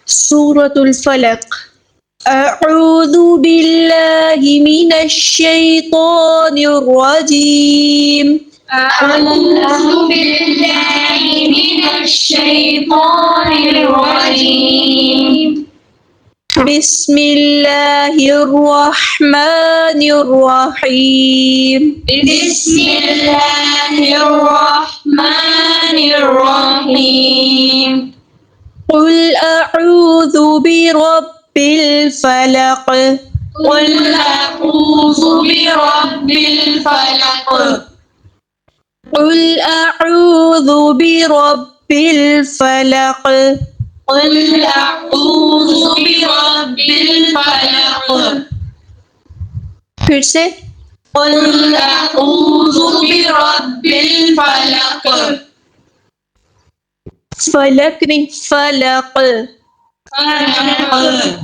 सूरतुल फलक। अऊज़ु बिल्लाहि मिनश शैतानिर रजीम। अऊज़ु बिल्लाहि मिनश शैतानिर रजीम। बिस्मिल्लाहिर रहमानिर रहीम। बिस्मिल्लाहिर रहमानिर रहीम। कुल अऊज़ु बिरब्बिल फलक। कुल अऊज़ु बिरब्बिल फलक। कुल अऊज़ु बिरब्बिल फलक। कुल अऊज़ु बिरब्बिल फलक। फिर से कुल अऊज़ु बिरब्बिल फलक। फलक नहीं फलक। फलक।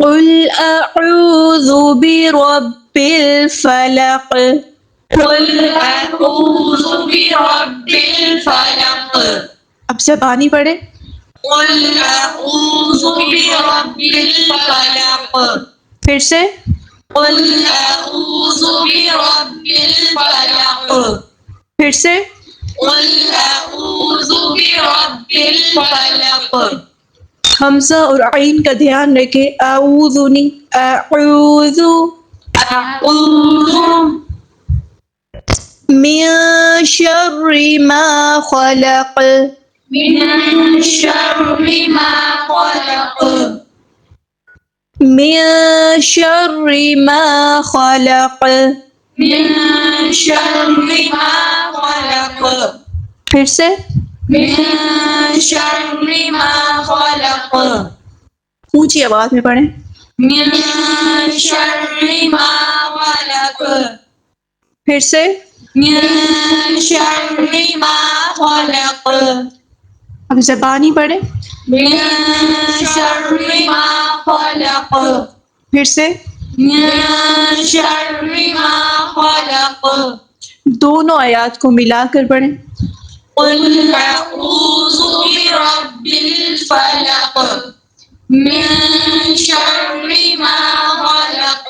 कुल अऊज़ु बिरब्बिल फलक। कुल अऊज़ु बिरब्बिल फलक। अब ज़बानी पढ़े। कुल अऊज़ु बिरब्बिल फलक। फिर से कुल अऊज़ु बिरब्बिल फलक। फिर से कुल अऊज़ु बिरब्बिल फलक। हमज़ा और आइन का ध्यान रखें। अऊज़ु नहीं अऊज़ु। अऊज़ु मिन शर्रि मा खलक। मिन शर्रि मा खलक। मिन शर्रि मा खलक। मिन शर्रि मा खलक। फिर से मिन शर्रि मा खलक। ऊंची आवाज में पढ़ें। मिन शर्रि मा खलक। फिर से मिन शर्रि मा खलक। अब ज़बानी पढ़ें। मिन शर्रि मा खलक। फिर से मिन शर्रि मा खलक। दोनों आयात को मिलाकर पढ़ें। कुल अऊज़ु बिरब्बिल फलक। मिन शर्रि मा खलक।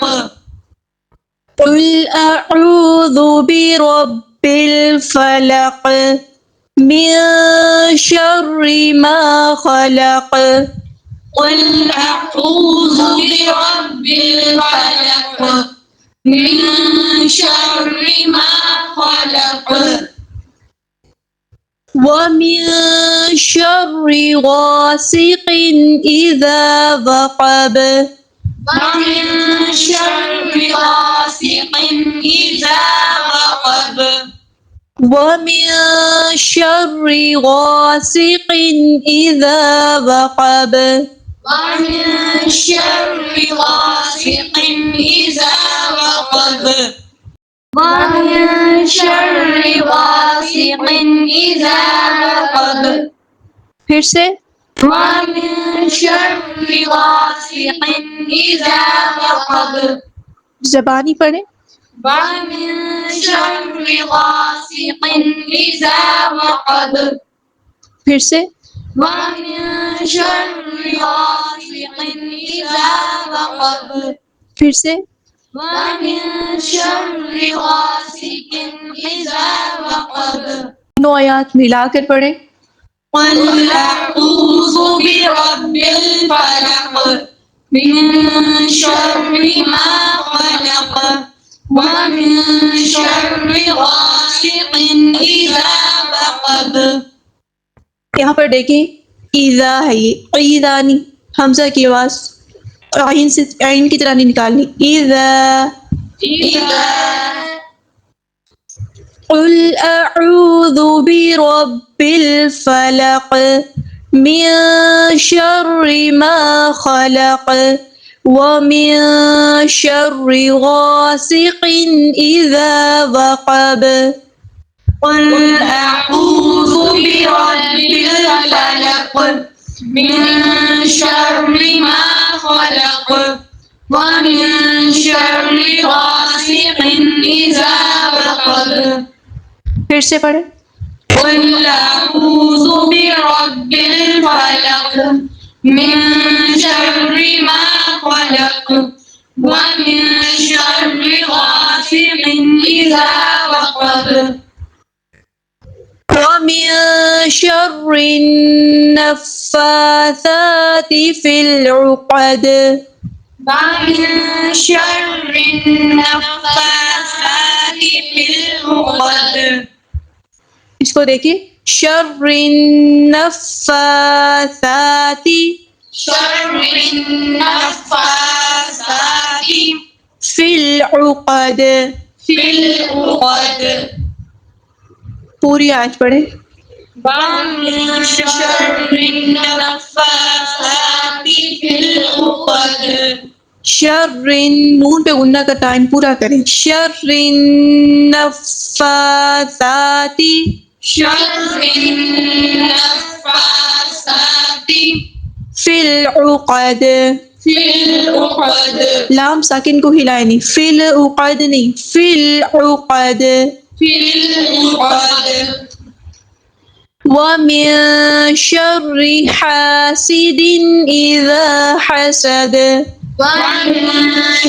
कुल अऊज़ु बिरब्बिल फलक। मिन शर्रि मा खलक। कुल अऊज़ु बिरब्बिल फलक। मिन शर्रि मा खलक। वमिन शर्रि गासिकिन इज़ा वक़ब। वमिन शर्रि गासिकिन इज़ा वक़ब। वमिन शर्रि गासिकिन इज़ा वक़ब। वमिन शर्रि गासिकिन इज़ा वक़ब। वमिन शर्रि गासिकिन इज़ा वक़ब। फिर से वमिन शर्रि गासिकिन इज़ा वक़ब। ज़बानी पढ़ें। वमिन शर्रि गासिकिन इज़ा वक़ब। फिर से वमिन शर्रि गासिकिन इज़ा वक़ब। फिर से वमिन शर्रि गासिकिन इज़ा वक़ब। दोनों आयात मिलाकर पढ़ें। कुल अऊज़ु बिरब्बिल फलक। मिन शर्रि मा खलक। वमिन शर्रि गासिकिन इज़ा वक़ब। यहाँ पर देखिए ईज़ा है, ये ईज़ा नहीं, हमज़ा की आवाज़ आइन से आइन की तरह नहीं निकालनी। ईज़ा। कुल अऊज़ु बिरब्बिल फलक। मिन शर्रि मा खलक। वमिन शर्रि गासिकिन इज़ा वक़ब। कुल अऊज़ु बिरब्बिल फलक। मिन शर्रि मा खलक। वमिन शर्रि गासिकिन इज़ा वक़ब। फिर से पढ़ें। कुल अऊज़ु बिरब्बिल फलक। من شر ما خلق ومن شر غاسق إذا وقب ومن شر النفاثات في العقد ومن شر النفاثات في العقد इसको देखिए शर्र नफ़्फ़ासाति شر النفاثات फिल उक़द في العقد पूरी आज पढ़े ومن شر النفاثات في العقد शर्रिन नून पे गुन्ना का टाइम पूरा करें शर्रिन नफ़्फ़ासाति شر النفاثات फिल उक़द في العقد लाम साकिन को हिलाए नहीं फिल उक़द नहीं फिल उक़द في العقد ومن شر حاسد إذا حسد ومن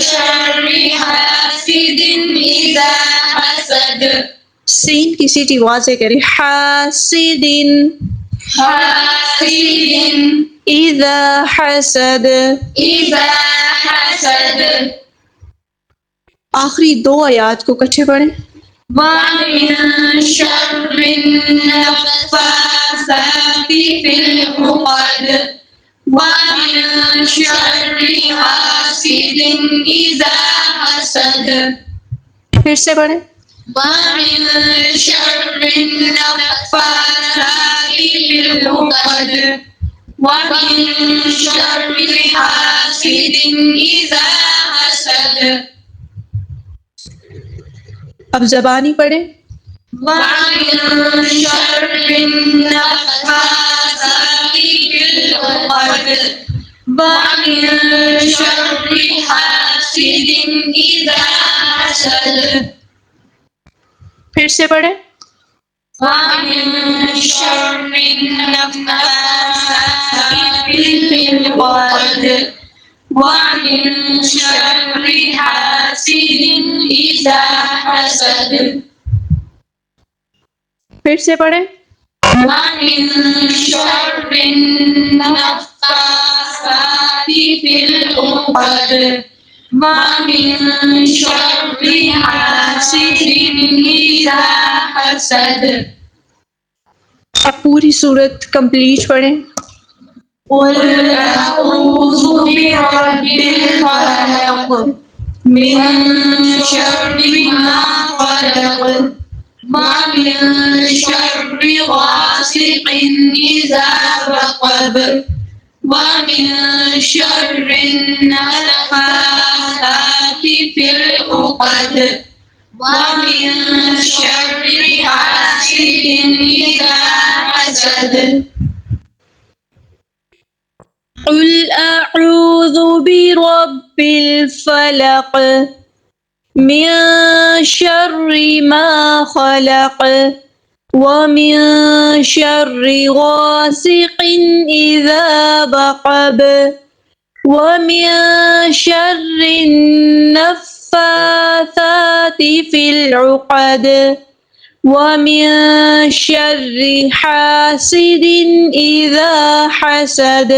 شر حاسد إذا حسد सीन की सीटी वाज़े करें हासिदिन حاسد إذا حسد إذا حسد आखिरी दो आयात को इकट्ठे पढ़ें ومن شر النفاثات في العقد ومن شر حاسد إذا حسد फिर से पढ़ें ومن شر النفاثات في العقد ومن شر حاسد إذا حسد अब ज़बानी पढ़ें ومن شر النفاثات في العقد ومن شر حاسد إذا حسد फिर से पढ़ें ومن شر النفاثات في العقد ومن شر حاسد إذا حسد फिर से पढ़ें ومن شر النفاثات في العقد ومن شر حاسد إذا حسد अब पूरी सूरत कंप्लीट पढ़ें قل أعوذ برب الفلق من شر ما خلق ومن شر غاسق إذا وقب ومن شر النفاثات في العقد ومن شر حاسد إذا حسد قل أعوذ برب الفلق من شر ما خلق ومن شر غاسق إذا وقب ومن شر النفاثات في العقد ومن شر حاسد إذا حسد